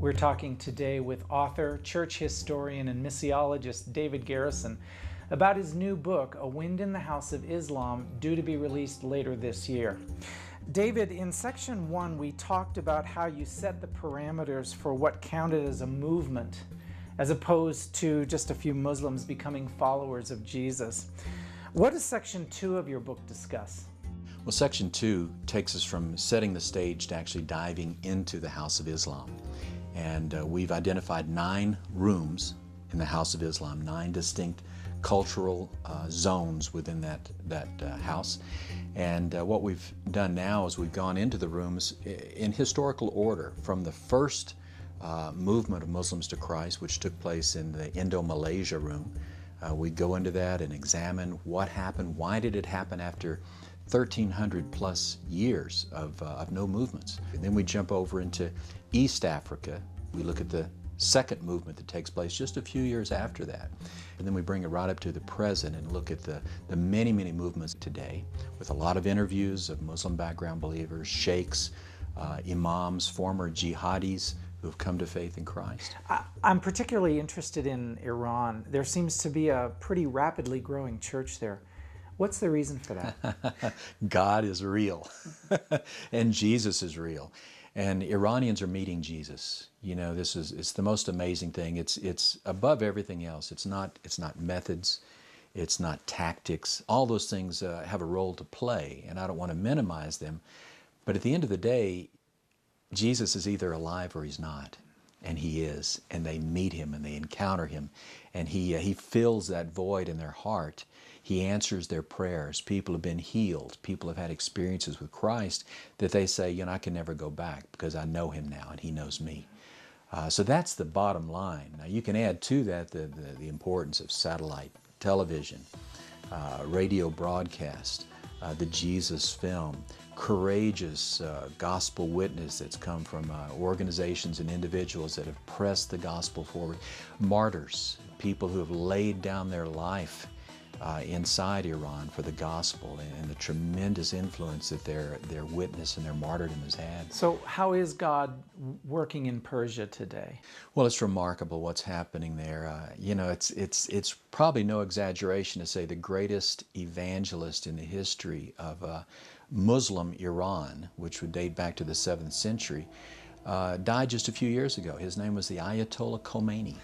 We're talking today with author, church historian, and missiologist David Garrison about his new book, A Wind in the House of Islam, due to be released later this year. David, in section 1, we talked about how you set the parameters for what counted as a movement, as opposed to just a few Muslims becoming followers of Jesus. What does section 2 of your book discuss? Well, section 2 takes us from setting the stage to actually diving into the House of Islam. And we've identified 9 rooms in the House of Islam, 9 distinct cultural zones within that house. And what we've done now is we've gone into the rooms in historical order from the first movement of Muslims to Christ, which took place in the Indo-Malaysia room. We go into that and examine what happened, why did it happen after 1,300 plus years of no movements. And then we jump over into East Africa. We look at the second movement that takes place just a few years after that. And then we bring it right up to the present and look at the many, many movements today with a lot of interviews of Muslim background believers, sheikhs, imams, former jihadis who have come to faith in Christ. I'm particularly interested in Iran. There seems to be a pretty rapidly growing church there. What's the reason for that? God is real, and Jesus is real. And Iranians are meeting Jesus. You know, it's the most amazing thing. It's above everything else. It's not methods, it's not tactics. All those things have a role to play, and I don't want to minimize them. But at the end of the day, Jesus is either alive or he's not, and he is. And they meet him and they encounter him, and he fills that void in their heart. He answers their prayers. People have been healed. People have had experiences with Christ that they say, you know, I can never go back because I know him now and he knows me. So that's the bottom line. Now you can add to that the importance of satellite television, radio broadcast, the Jesus film, courageous gospel witness that's come from organizations and individuals that have pressed the gospel forward, martyrs, people who have laid down their life inside Iran for the gospel, and the tremendous influence that their witness and their martyrdom has had. So how is God working in Persia today? Well, it's remarkable what's happening there. You know, it's probably no exaggeration to say the greatest evangelist in the history of Muslim Iran, which would date back to the 7th century, died just a few years ago. His name was the Ayatollah Khomeini.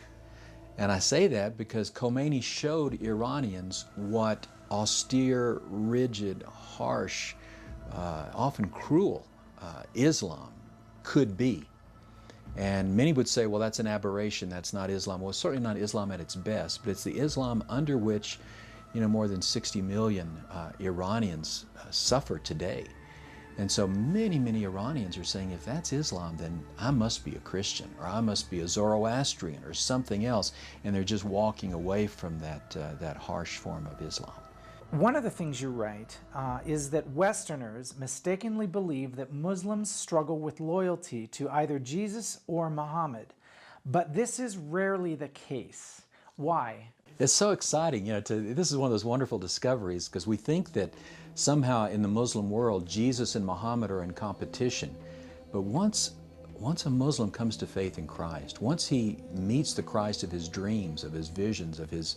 And I say that because Khomeini showed Iranians what austere, rigid, harsh, often cruel Islam could be. And many would say, well, that's an aberration, that's not Islam. Well, it's certainly not Islam at its best, but it's the Islam under which, you know, more than 60 million Iranians suffer today. And so many, many Iranians are saying, if that's Islam, then I must be a Christian, or I must be a Zoroastrian, or something else. And they're just walking away from that harsh form of Islam. One of the things you write is that Westerners mistakenly believe that Muslims struggle with loyalty to either Jesus or Muhammad. But this is rarely the case. Why? It's so exciting, you know, this is one of those wonderful discoveries, because we think that somehow in the Muslim world, Jesus and Muhammad are in competition. But once a Muslim comes to faith in Christ, once he meets the Christ of his dreams, of his visions, of his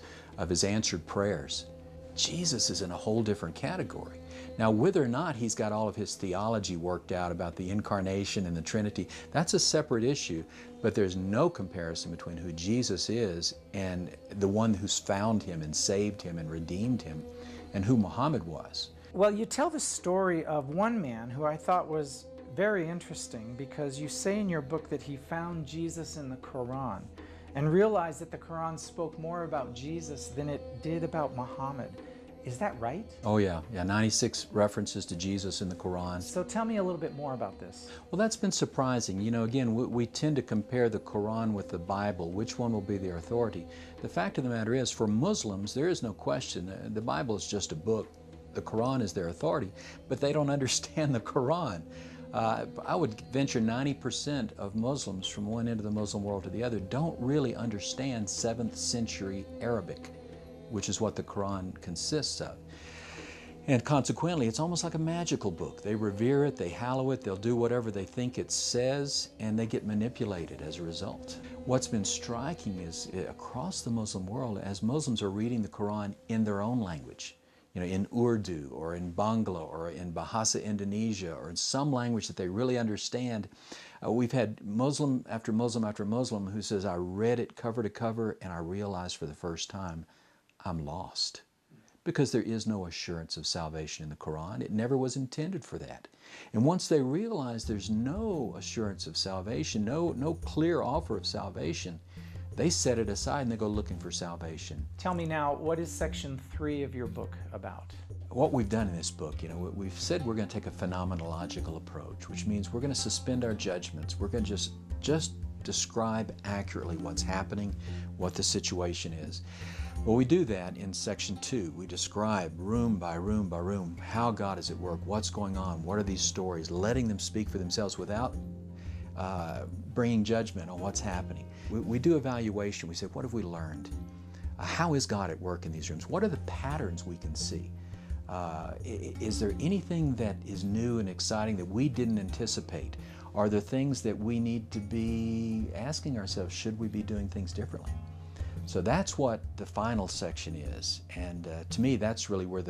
answered prayers, Jesus is in a whole different category. Now, whether or not he's got all of his theology worked out about the incarnation and the Trinity, that's a separate issue, but there's no comparison between who Jesus is and the one who's found him and saved him and redeemed him, and who Muhammad was. Well, you tell the story of one man who I thought was very interesting, because you say in your book that he found Jesus in the Quran and realized that the Quran spoke more about Jesus than it did about Muhammad. Is that right? Oh yeah, 96 references to Jesus in the Quran. So tell me a little bit more about this. Well, that's been surprising. You know, again, we tend to compare the Quran with the Bible. Which one will be the authority? The fact of the matter is, for Muslims, there is no question. The Bible is just a book. The Quran is their authority, but they don't understand the Quran. I would venture 90% of Muslims from one end of the Muslim world to the other don't really understand 7th century Arabic, which is what the Quran consists of. And consequently, it's almost like a magical book. They revere it, they hallow it, they'll do whatever they think it says, and they get manipulated as a result. What's been striking is across the Muslim world, as Muslims are reading the Quran in their own language, in Urdu or in Bangla or in Bahasa Indonesia or in some language that they really understand, we've had Muslim after Muslim after Muslim who says, I read it cover to cover and I realized for the first time, I'm lost. Because there is no assurance of salvation in the Quran. It never was intended for that. And once they realize there's no assurance of salvation, no clear offer of salvation, they set it aside and they go looking for salvation. Tell me now, what is section 3 of your book about? What we've done in this book, we've said we're going to take a phenomenological approach, which means we're going to suspend our judgments. We're going to just describe accurately what's happening, what the situation is. Well, we do that in section 2. We describe room by room by room how God is at work, what's going on, what are these stories, letting them speak for themselves without bringing judgment on what's happening. We do evaluation. We say, what have we learned? How is God at work in these rooms? What are the patterns we can see? Is there anything that is new and exciting that we didn't anticipate? Are there things that we need to be asking ourselves, should we be doing things differently? So that's what the final section is, and to me, that's really where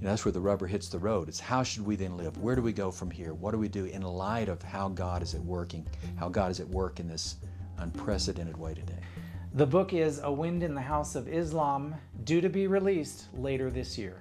that's where the rubber hits the road. It's how should we then live? Where do we go from here? What do we do in light of how God is at work in this unprecedented way today? The book is A Wind in the House of Islam, due to be released later this year.